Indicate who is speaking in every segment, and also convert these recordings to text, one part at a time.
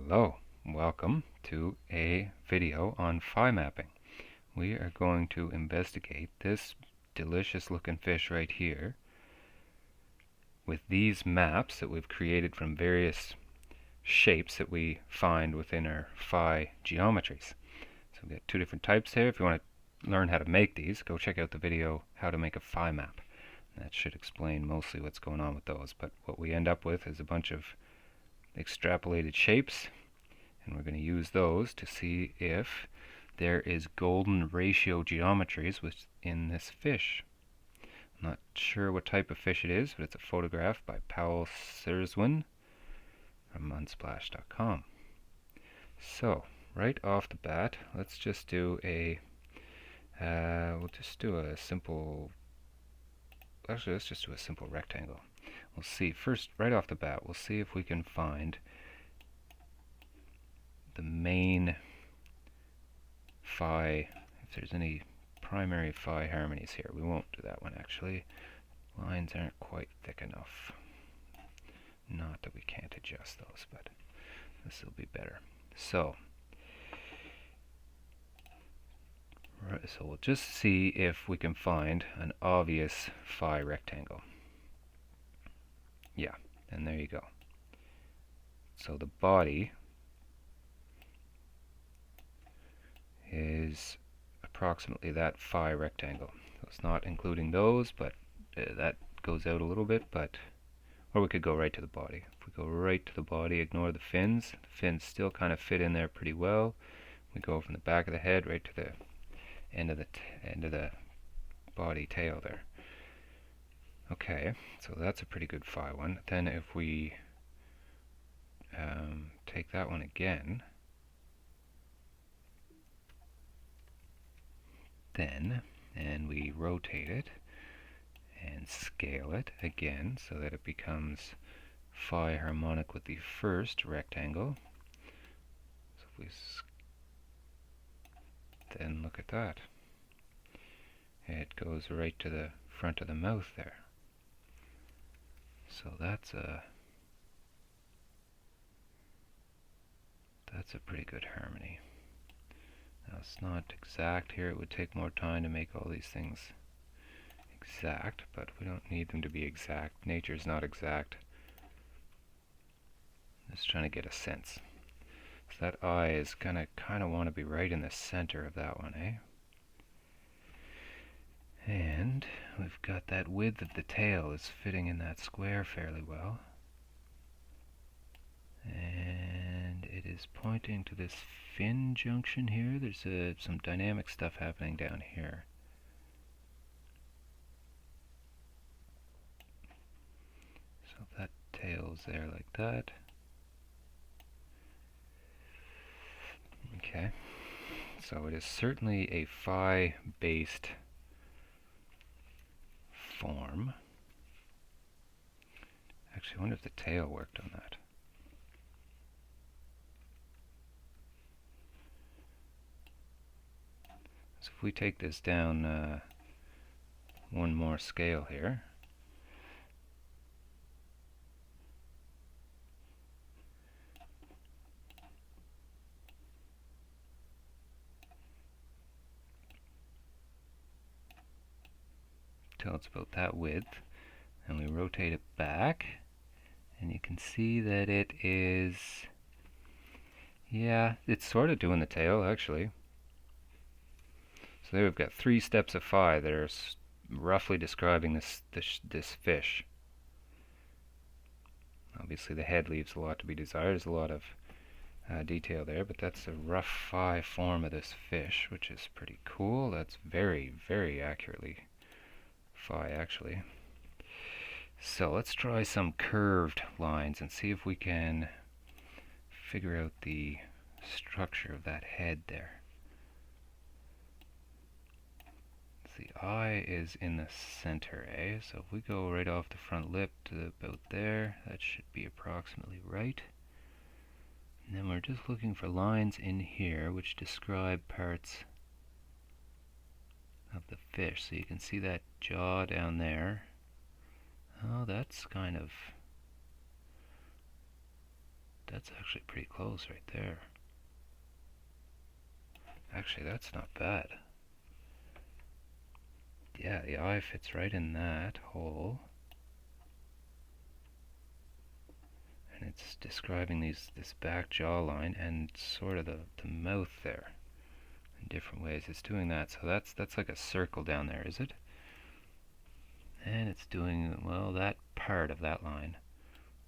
Speaker 1: Hello, welcome to a video on phi mapping. We are going to investigate this delicious looking fish right here with these maps that we've created from various shapes that we find within our phi geometries. So we've got two different types here. If you want to learn how to make these, go check out the video how to make a phi map. That should explain mostly what's going on with those, but what we end up with is a bunch of extrapolated shapes, and we're going to use those to see if there is golden ratio geometries within this fish. I'm not sure what type of fish it is, but it's a photograph by Powell Serswin from Unsplash.com. So, right off the bat, let's just do a simple, actually let's just do a simple rectangle. We'll see, first, right off the bat, we'll see if we can find the main phi, if there's any primary phi harmonies here. We won't do that one actually. Lines aren't quite thick enough. Not that we can't adjust those, but this will be better. So we'll just see if we can find an obvious phi rectangle. Yeah, and there you go. So the body is approximately that phi rectangle. So it's not including those, but that goes out a little bit, or we could go right to the body. If we go right to the body, ignore the fins. The fins still kind of fit in there pretty well. We go from the back of the head right to the end of the body tail there. Okay, so that's a pretty good phi one. Then if we take that one again, and we rotate it and scale it again so that it becomes phi harmonic with the first rectangle. So if we then look at that, it goes right to the front of the mouth there. So that's a pretty good harmony. Now it's not exact here. It would take more time to make all these things exact, but we don't need them to be exact. Nature's not exact. Just trying to get a sense. So that eye is gonna kind of want to be right in the center of that one, eh? And we've got that width of the tail is fitting in that square fairly well. And it is pointing to this fin junction here. There's some dynamic stuff happening down here. So if that tail's there like that. Okay, so it is certainly a phi-based form. Actually, I wonder if the tail worked on that. So if we take this down one more scale here, till it's about that width, and we rotate it back, and you can see that it is, yeah, it's sort of doing the tail actually. So there we've got 3 steps of phi that are roughly describing this fish. Obviously the head leaves a lot to be desired. There's a lot of detail there, but that's a rough phi form of this fish, which is pretty cool. That's very, very accurately phi actually. So let's try some curved lines and see if we can figure out the structure of that head there. The eye is in the center, eh? So if we go right off the front lip to about there, that should be approximately right. And then we're just looking for lines in here which describe parts of the fish. So you can see that jaw down there. Oh, that's That's actually pretty close right there. Actually, that's not bad. Yeah, the eye fits right in that hole. And it's describing this back jawline and sort of the mouth there in different ways. It's doing that. So that's like a circle down there, is it? And it's doing, well, that part of that line.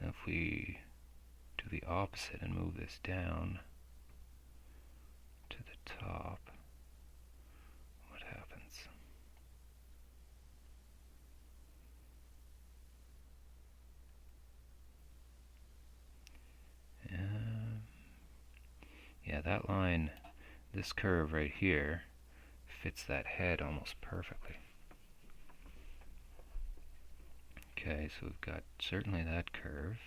Speaker 1: Now if we do the opposite and move this down to the top, what happens? Yeah, that line, this curve right here, fits that head almost perfectly. Okay, so we've got certainly that curve.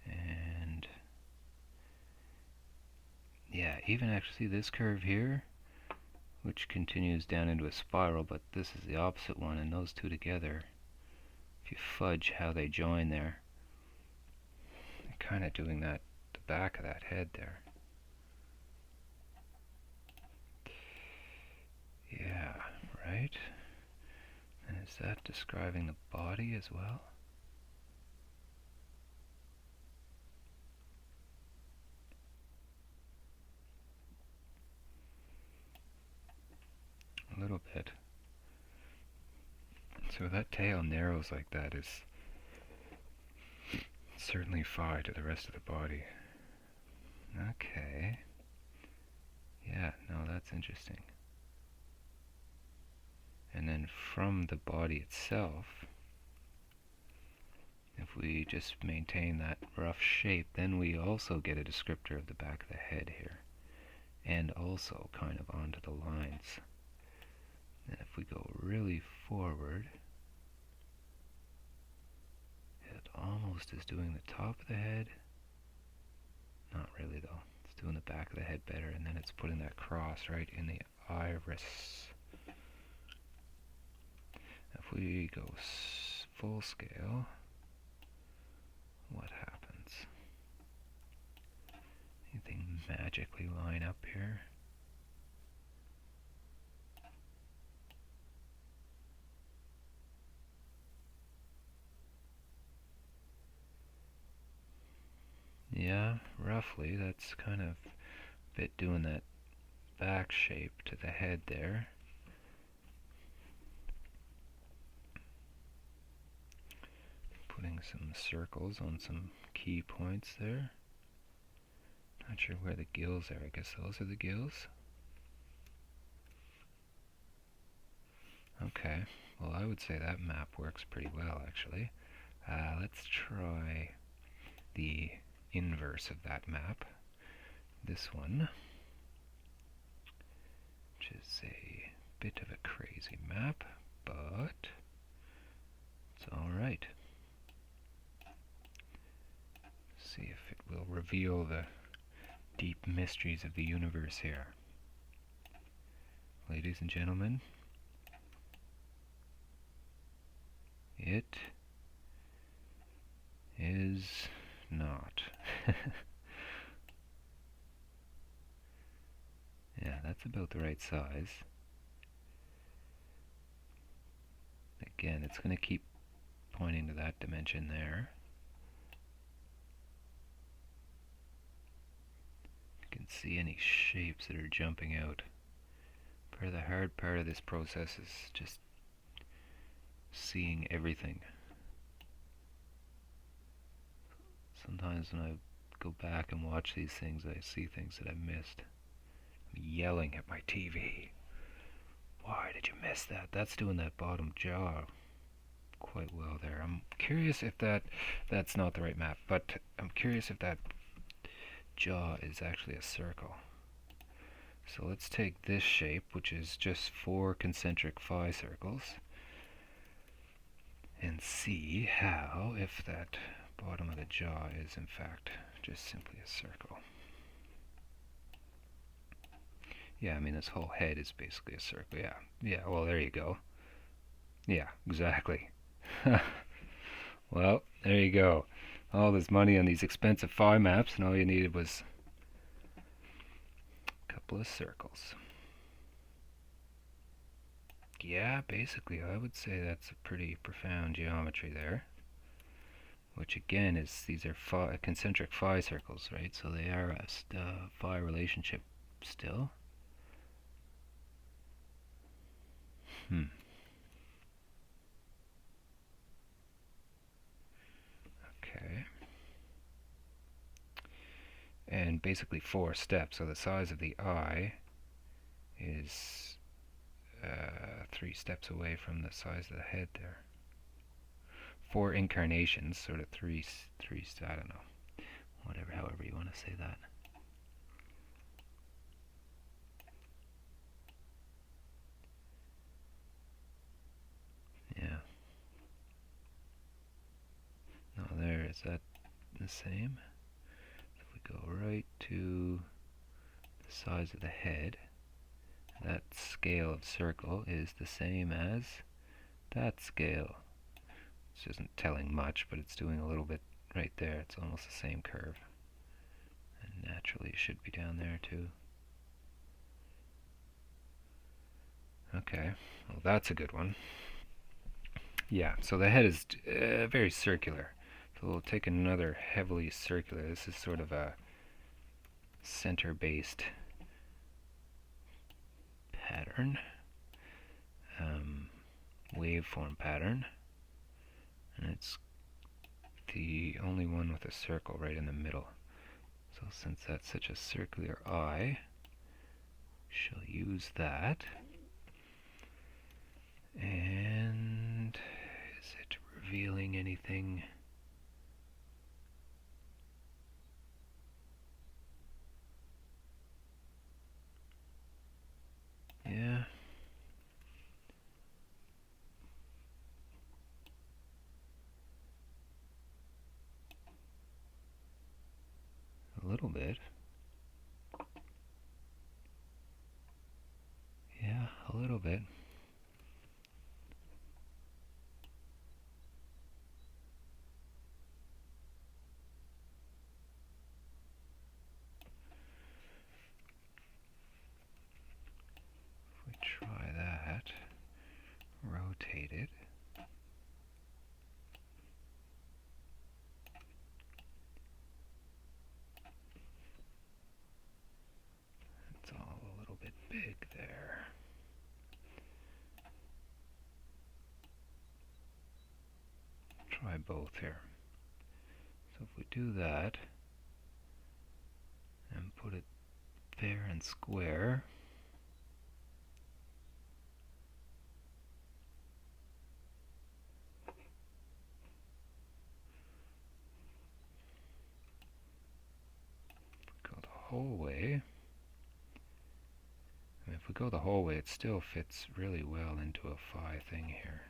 Speaker 1: And yeah, even actually this curve here, which continues down into a spiral, but this is the opposite one, and those two together, if you fudge how they join there, they're kind of doing that, the back of that head there. Yeah, right? And is that describing the body as well? A little bit. So that tail narrows like that is certainly phi to the rest of the body. Okay. Yeah, no, that's interesting. And then from the body itself, if we just maintain that rough shape, then we also get a descriptor of the back of the head here, and also kind of onto the lines. And if we go really forward, it almost is doing the top of the head. Not really though. It's doing the back of the head better, and then it's putting that cross right in the iris. If we go full scale, what happens? Anything magically line up here? Yeah, roughly. That's kind of a bit doing that back shape to the head there. Putting some circles on some key points there. Not sure where the gills are. I guess those are the gills. Okay, well I would say that map works pretty well actually. Let's try the inverse of that map. This one, which is a bit of a crazy map, but it's alright. See if it will reveal the deep mysteries of the universe here. Ladies and gentlemen, it is not. Yeah, that's about the right size. Again, it's going to keep pointing to that dimension there. You can see any shapes that are jumping out. Part of the hard part of this process is just seeing everything. Sometimes when I go back and watch these things, I see things that I missed. I'm yelling at my TV. Why did you miss that? That's doing that bottom jaw quite well there. I'm curious if that's not the right map, but I'm curious if that jaw is actually a circle. So let's take this shape, which is just 4 concentric phi circles, and see how, if that bottom of the jaw is in fact just simply a circle. Yeah, I mean this whole head is basically a circle. Yeah, well there you go. Yeah, exactly. Well, there you go. All this money on these expensive phi maps, and all you needed was a couple of circles. Yeah, basically, I would say that's a pretty profound geometry there. Which again is, these are concentric phi circles, right? So they are a phi relationship still. Okay. And basically 4 steps. So the size of the eye is 3 steps away from the size of the head there. 4 incarnations, sort of three, I don't know, whatever, however you want to say that. Yeah. No, there, is that the same? If we go right to the size of the head, that scale of circle is the same as that scale. This isn't telling much, but it's doing a little bit right there. It's almost the same curve. And naturally it should be down there too. Okay, well that's a good one. Yeah, so the head is very circular. So we'll take another heavily circular. This is sort of a center-based pattern, waveform pattern, and it's the only one with a circle right in the middle. So since that's such a circular eye, shall use that. And is it revealing anything? Yeah. A little bit. Yeah, a little bit. If we try that, rotate it. It's all a little bit big there. Try both here. So if we do that and put it fair and square, go the whole way. And if we go the whole way, it still fits really well into a phi thing here.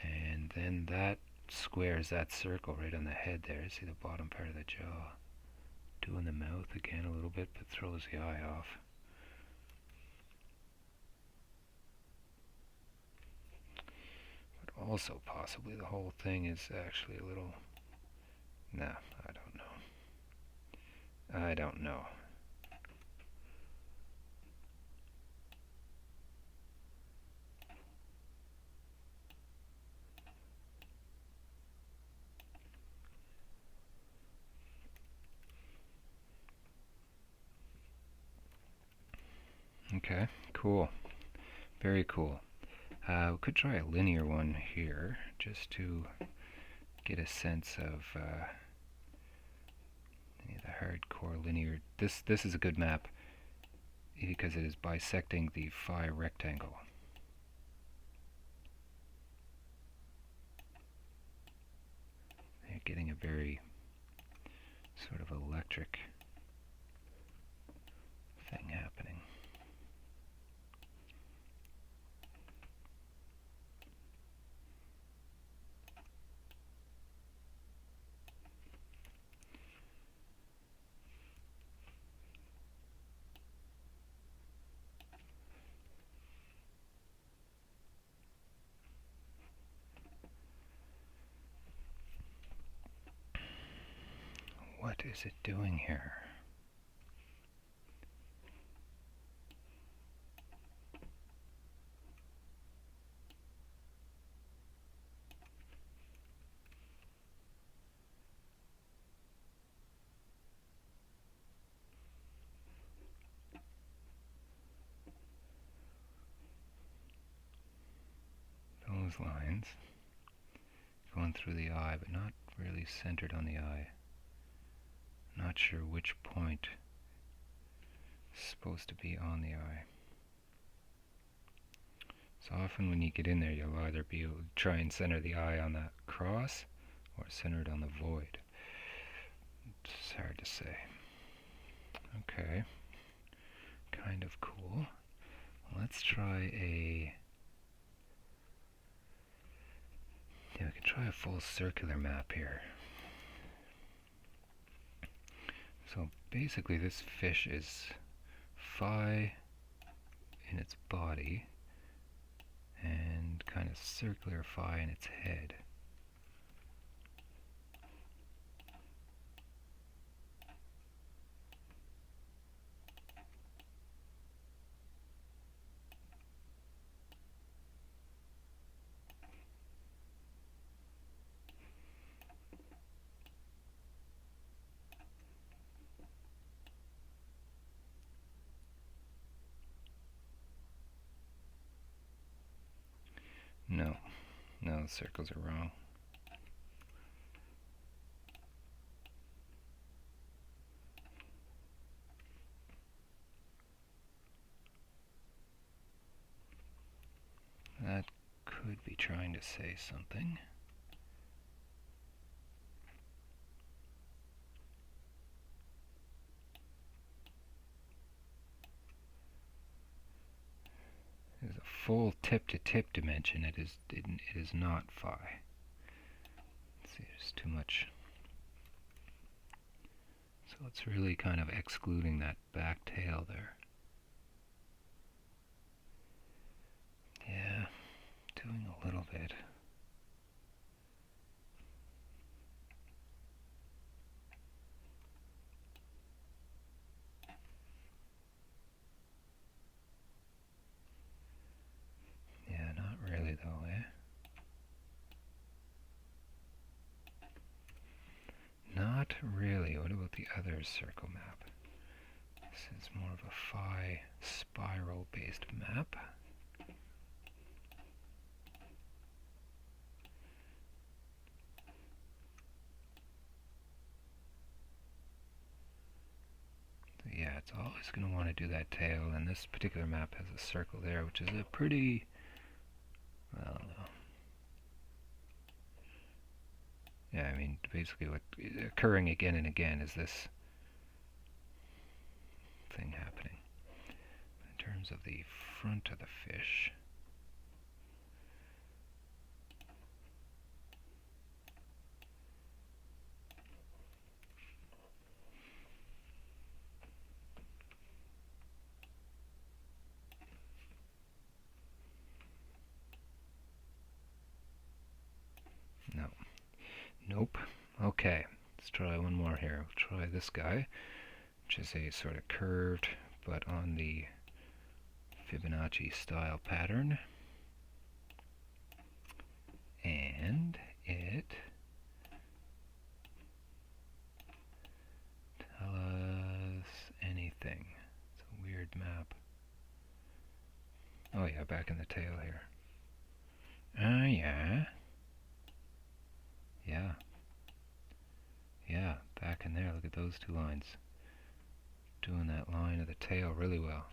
Speaker 1: And then that squares that circle right on the head there. See the bottom part of the jaw. Doing the mouth again a little bit, but throws the eye off. But also possibly the whole thing is actually a little... Nah, I don't know. I don't know. Okay, cool. Very cool. We could try a linear one here, just to get a sense of the hardcore linear. This is a good map because it is bisecting the phi rectangle. You're getting a very sort of electric thing happening. What is it doing here? Those lines going through the eye, but not really centered on the eye. Not sure which point is supposed to be on the eye. So often when you get in there, you'll either be able to try and center the eye on that cross or center it on the void. It's hard to say. Okay, kind of cool. Let's try a... Yeah, we can try a full circular map here. So basically this fish is phi in its body and kind of circular phi in its head. No, the circles are wrong. That could be trying to say something. There's a full tip-to-tip dimension. It is not phi. Let's see, there's too much. So it's really kind of excluding that back tail there. Yeah, doing a little bit. Yeah, not really though, eh? Not really. What about the other circle map? This is more of a phi spiral based map. So yeah, it's always going to want to do that tail, and this particular map has a circle there, which is a pretty, well, yeah, I mean, basically what occurring again and again is this thing happening. In terms of the front of the fish, no. Nope. Okay, let's try one more here. We'll try this guy, which is a sort of curved, but on the Fibonacci style pattern. And it tell us anything. It's a weird map. Oh yeah, back in the tail here. Yeah. Yeah. Yeah, back in there. Look at those two lines. Doing that line of the tail really well.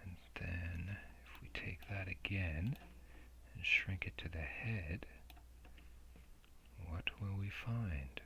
Speaker 1: And then if we take that again and shrink it to the head, what will we find?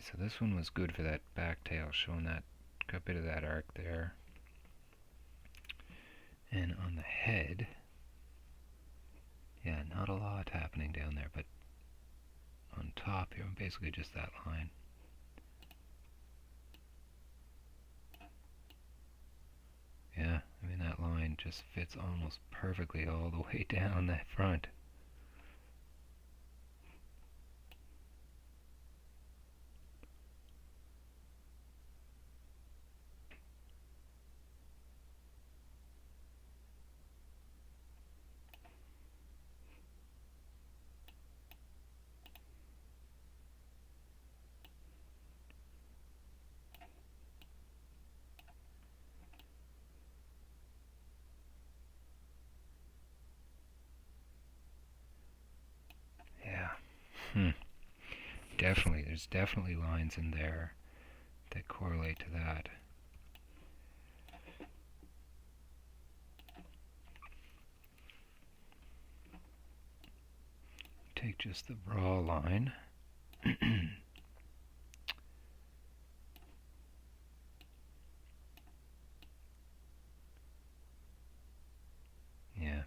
Speaker 1: so this one was good for that back tail, showing that, got a bit of that arc there. And on the head, yeah, not a lot happening down there, but on top here, basically just that line. Yeah, I mean that line just fits almost perfectly all the way down that front. Yeah. Definitely, there's definitely lines in there that correlate to that. Take just the raw line. Yeah.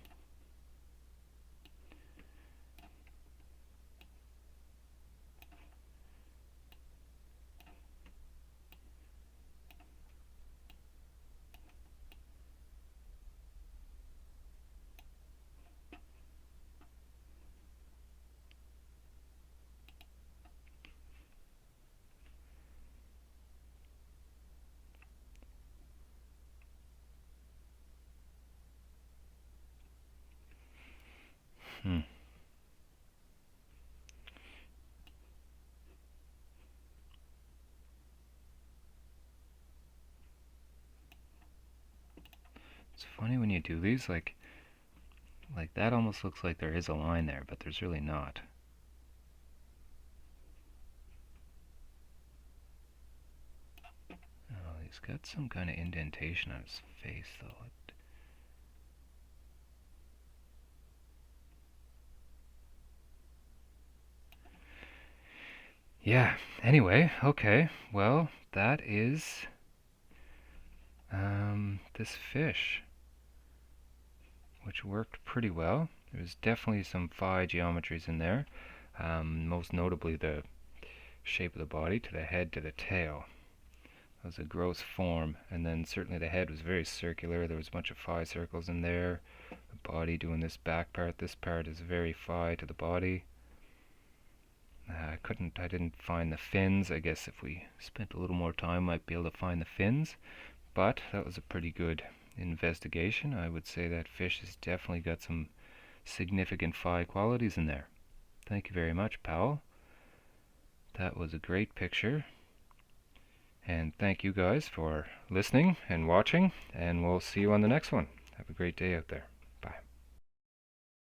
Speaker 1: Hmm. It's funny when you do these, like that almost looks like there is a line there, but there's really not. Oh, he's got some kind of indentation on his face, though. Yeah, anyway, okay, well, that is this fish, which worked pretty well. There's definitely some phi geometries in there, most notably the shape of the body, to the head to the tail. That was a gross form, and then certainly the head was very circular. There was a bunch of phi circles in there. The body doing this back part, this part is very phi to the body. I didn't find the fins. I guess if we spent a little more time, might be able to find the fins. But that was a pretty good investigation. I would say that fish has definitely got some significant phi qualities in there. Thank you very much, Powell. That was a great picture. And thank you guys for listening and watching, and we'll see you on the next one. Have a great day out there.